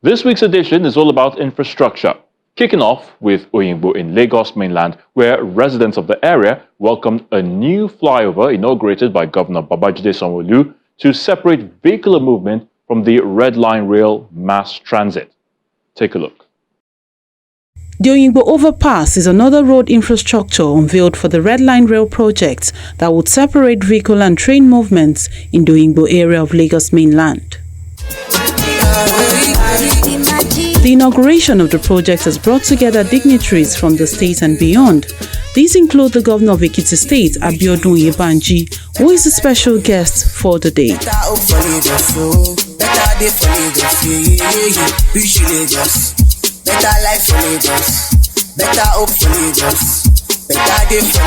This week's edition is all about infrastructure, kicking off with Oyingbo in Lagos mainland, where residents of the area welcomed a new flyover inaugurated by Governor Babajide Sanwo to separate vehicular movement from the Red Line Rail mass transit. Take a look. The Oyingbo overpass is another road infrastructure unveiled for the Red Line Rail project that would separate vehicle and train movements in the Oyingbo area of Lagos mainland. The inauguration of the project has brought together dignitaries from the state and beyond. These include the governor of Ekiti State, Abiodun Yebanji, who is a special guest for the day. Better life for Lagos, better hope for Lagos, better day for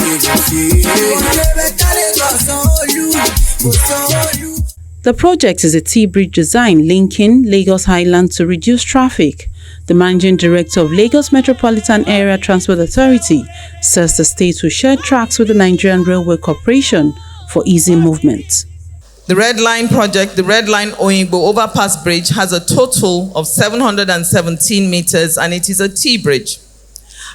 Lagos. The project is a T-bridge design linking Lagos Highland to reduce traffic. The managing director of Lagos Metropolitan Area Transport Authority says the state will share tracks with the Nigerian Railway Corporation for easy movement. The Red Line project, the Red Line Oyingbo Overpass Bridge, has a total of 717 meters and it is a T-bridge.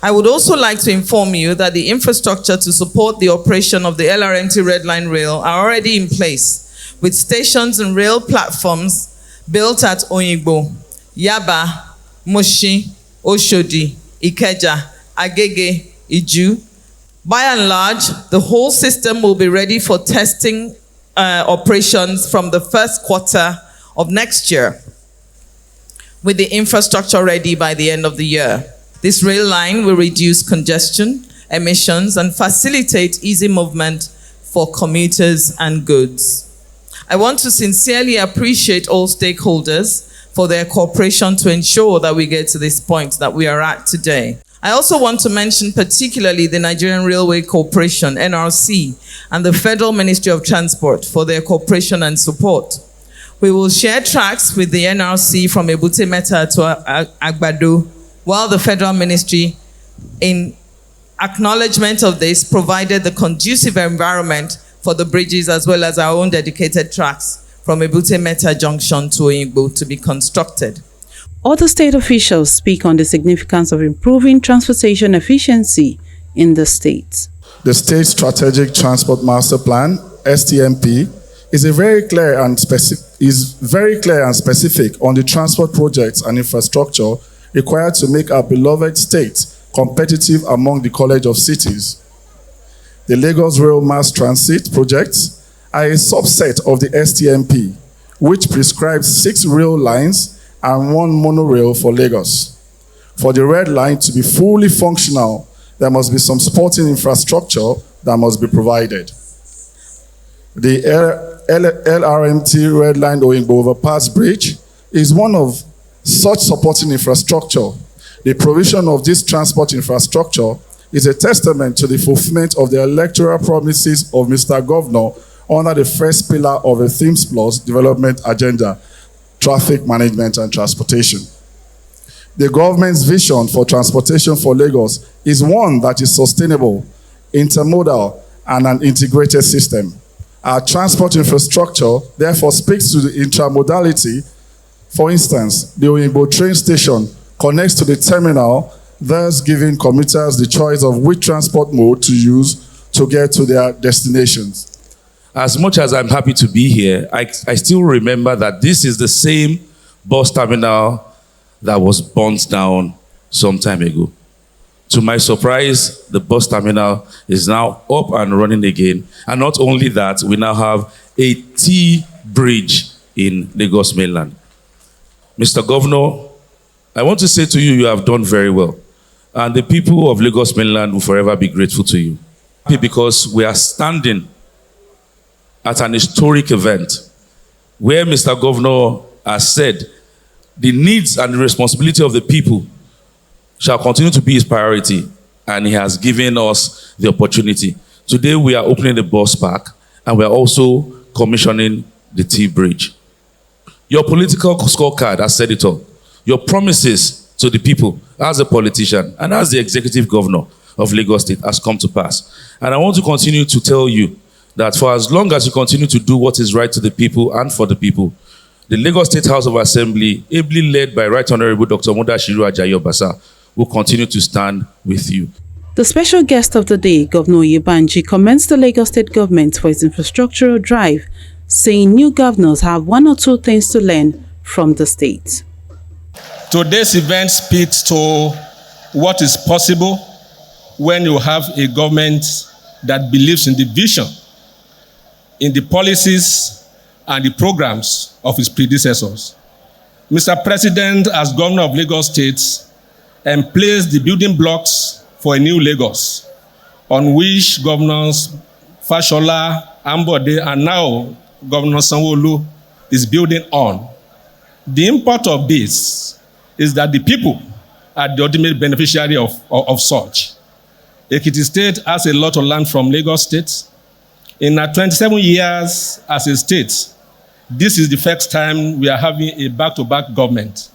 I would also like to inform you that the infrastructure to support the operation of the LRMT Red Line Rail are already in place, with stations and rail platforms built at Oyingbo, Yaba, Moshi, Oshodi, Ikeja, Agege, Iju. By and large, the whole system will be ready for testing operations from the first quarter of next year, with the infrastructure ready by the end of the year. This rail line will reduce congestion, emissions, and facilitate easy movement for commuters and goods. I want to sincerely appreciate all stakeholders for their cooperation to ensure that we get to this point that we are at today. I also want to mention particularly the Nigerian Railway Corporation, NRC, and the Federal Ministry of Transport for their cooperation and support. We will share tracks with the NRC from Ebute Metta to Agbado, while the Federal Ministry, in acknowledgement of this, provided the conducive environment for the bridges as well as our own dedicated tracks from Ebute Metta Junction to Oyingbo to be constructed. Other state officials speak on the significance of improving transportation efficiency in the state. The State Strategic Transport Master Plan, STMP, is very clear and specific on the transport projects and infrastructure required to make our beloved state competitive among the College of Cities. The Lagos Rail Mass Transit projects are a subset of the STMP, which prescribes 6 rail lines and 1 monorail for Lagos. For the Red Line to be fully functional, there must be some supporting infrastructure that must be provided. The LRMT Red Line Oyingbo Overpass Bridge is one of such supporting infrastructure. The provision of this transport infrastructure is a testament to the fulfillment of the electoral promises of Mr. Governor under the first pillar of a Themes Plus development agenda, traffic management and transportation. The government's vision for transportation for Lagos is one that is sustainable, intermodal, and an integrated system. Our transport infrastructure therefore speaks to the intermodality. For instance, the Oyingbo train station connects to the terminal, thus giving commuters the choice of which transport mode to use to get to their destinations. As much as I'm happy to be here, I still remember that this is the same bus terminal that was burnt down some time ago. To my surprise, the bus terminal is now up and running again. And not only that, we now have a T-bridge in Lagos mainland. Mr. Governor, I want to say to you, you have done very well. And the people of Lagos mainland will forever be grateful to you. Because we are standing at an historic event where Mr. Governor has said the needs and the responsibility of the people shall continue to be his priority, and he has given us the opportunity. Today we are opening the bus park and we are also commissioning the T-bridge. Your political scorecard has said it all. Your promises to the people as a politician and as the executive governor of Lagos State has come to pass. And I want to continue to tell you that for as long as you continue to do what is right to the people and for the people, the Lagos State House of Assembly, ably led by Right Honorable Dr. Mudashiru Ajayi Obasa, will continue to stand with you. The special guest of the day, Governor Oyingbo, commends the Lagos State government for its infrastructural drive, saying new governors have one or two things to learn from the state. Today's event speaks to what is possible when you have a government that believes in the vision, in the policies, and the programs of its predecessors. Mr. President, as governor of Lagos State, emplaced the building blocks for a new Lagos, on which governors Fashola, Ambode, and now Governor Sanwo is building on. The import of this is that the people are the ultimate beneficiary of such. Ekiti State has a lot to learn from Lagos State. In our 27 years as a state, this is the first time we are having a back-to-back government,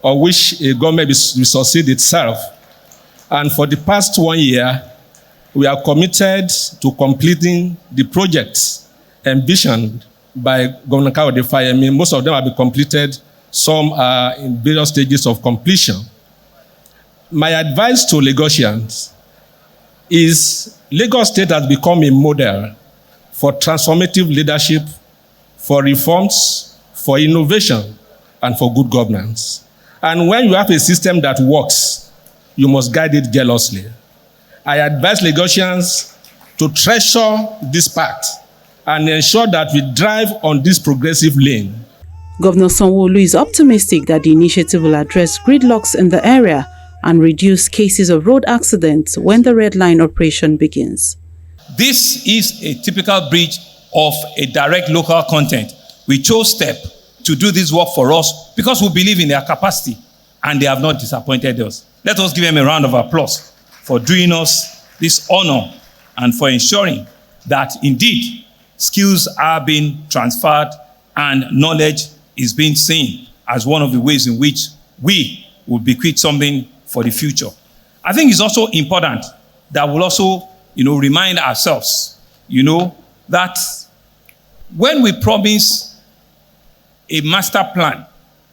of which a government will succeed itself. And for the past 1 year, we are committed to completing the projects envisioned by Governor Kayode Fayemi. Most of them have been completed. Some are in various stages of completion. My advice to Lagosians is Lagos State has become a model for transformative leadership, for reforms, for innovation, and for good governance. And when you have a system that works, you must guide it jealously. I advise Lagosians to treasure this path and ensure that we drive on this progressive lane. Governor Sanwo is optimistic that the initiative will address gridlocks in the area and reduce cases of road accidents when the red line operation begins. This is a typical breach of a direct local content. We chose STEP to do this work for us because we believe in their capacity and they have not disappointed us. Let us give them a round of applause for doing us this honor and for ensuring that indeed skills are being transferred and knowledge is being seen as one of the ways in which we will bequeath something for the future. I think it's also important that we'll also, remind ourselves, that when we promise a master plan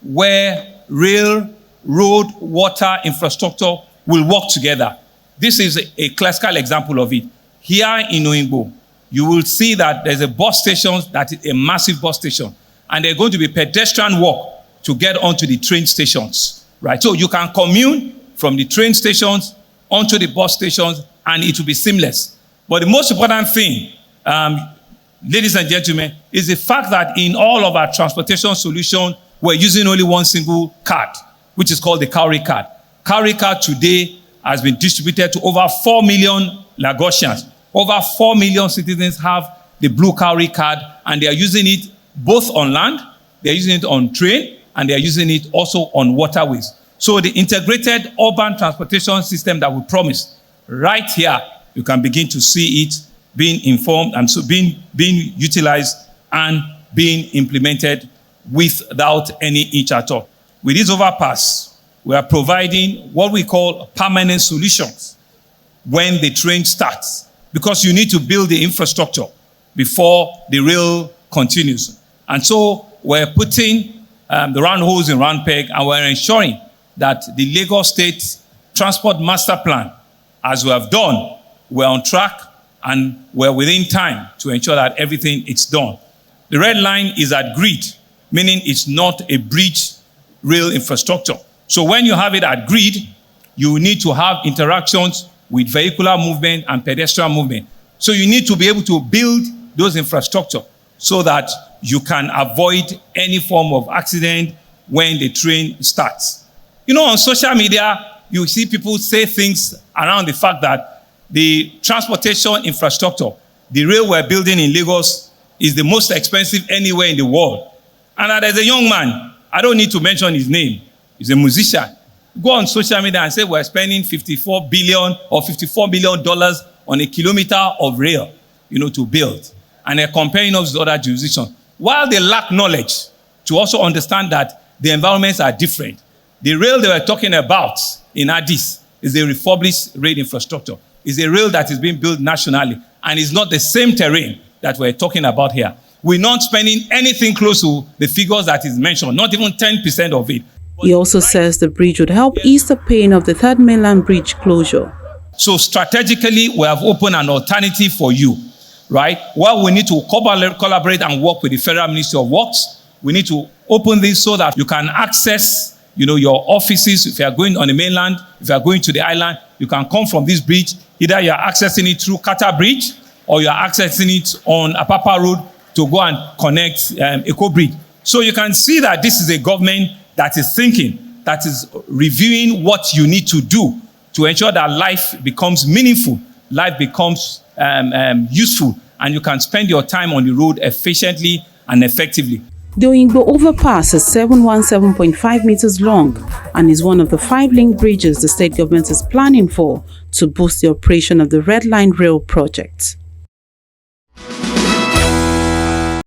where rail, road, water, infrastructure will work together, this is a classical example of it. Here in Oyingbo, you will see that there's a bus station that is a massive bus station, and there's going to be pedestrian walk to get onto the train stations, right? So you can commute from the train stations onto the bus stations, and it will be seamless. But the most important thing, ladies and gentlemen, is the fact that in all of our transportation solutions, we're using only one single card, which is called the Cowrie card. Cowrie card today has been distributed to over 4 million Lagosians. Over 4 million citizens have the blue Cowrie card, and they are using it both on land, they are using it on train, and they are using it also on waterways. So the integrated urban transportation system that we promised, right here, you can begin to see it being informed and so being utilized and being implemented without any hitch at all. With this overpass, we are providing what we call permanent solutions when the train starts, because you need to build the infrastructure before the rail continues. And so we're putting the round holes in round peg, and we're ensuring that the Lagos State Transport Master Plan, as we have done, we're on track and we're within time to ensure that everything is done. The red line is at grid, meaning it's not a bridge rail infrastructure. So when you have it at grid, you need to have interactions with vehicular movement and pedestrian movement. So you need to be able to build those infrastructure so that you can avoid any form of accident when the train starts. On social media, you see people say things around the fact that the transportation infrastructure, the rail we're building in Lagos, is the most expensive anywhere in the world. And there's a young man, I don't need to mention his name, he's a musician. Go on social media and say we're spending $54 billion on a kilometer of rail, to build. And they're comparing us with other jurisdictions. While they lack knowledge to also understand that the environments are different. The rail they were talking about in Addis is a refurbished rail infrastructure. It's a rail that is being built nationally, and it's not the same terrain that we're talking about here. We're not spending anything close to the figures that is mentioned, not even 10% of it. He also says the bridge would help ease the pain of the Third Mainland Bridge closure. So strategically, we have opened an alternative for you, right? Well, we need to collaborate and work with the Federal Ministry of Works. We need to open this so that you can access, your offices. If you are going on the mainland, if you are going to the island, you can come from this bridge. Either you are accessing it through Kata Bridge or you are accessing it on Apapa Road to go and connect Eco Bridge. So you can see that this is a government that is thinking, that is reviewing what you need to do to ensure that life becomes meaningful, life becomes useful, and you can spend your time on the road efficiently and effectively. The Oyingbo overpass is 717.5 meters long and is one of the 5 link bridges the state government is planning for to boost the operation of the Red Line Rail project.